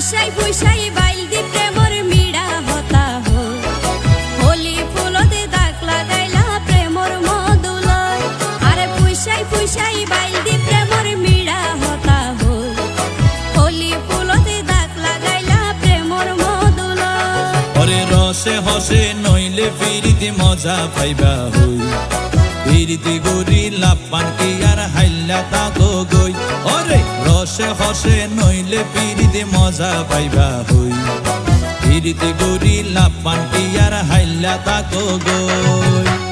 ফুসাই ফুসাই বাইল দি প্রেমর মিড়া হতা হো হোলি ফুলতে দাগ লাগাইলা প্রেমর মধুলয় আরে ফুসাই ফুসাই বাইল দি প্রেমর মিড়া হতা হো হোলি ফুলতে দাগ লাগাইলা প্রেমর মধুলয় ওরে রসে হসে নইলে ফিরিতে মজা পাইবা হই ফিরিতে গরি লাপান কি আর হাইলা তাকো গই ওরে রসে হসে নইলে ফিরিতে মজা পাইবা হই ফিরিতে গরি লাপান কি আর হাইলা তাকো গই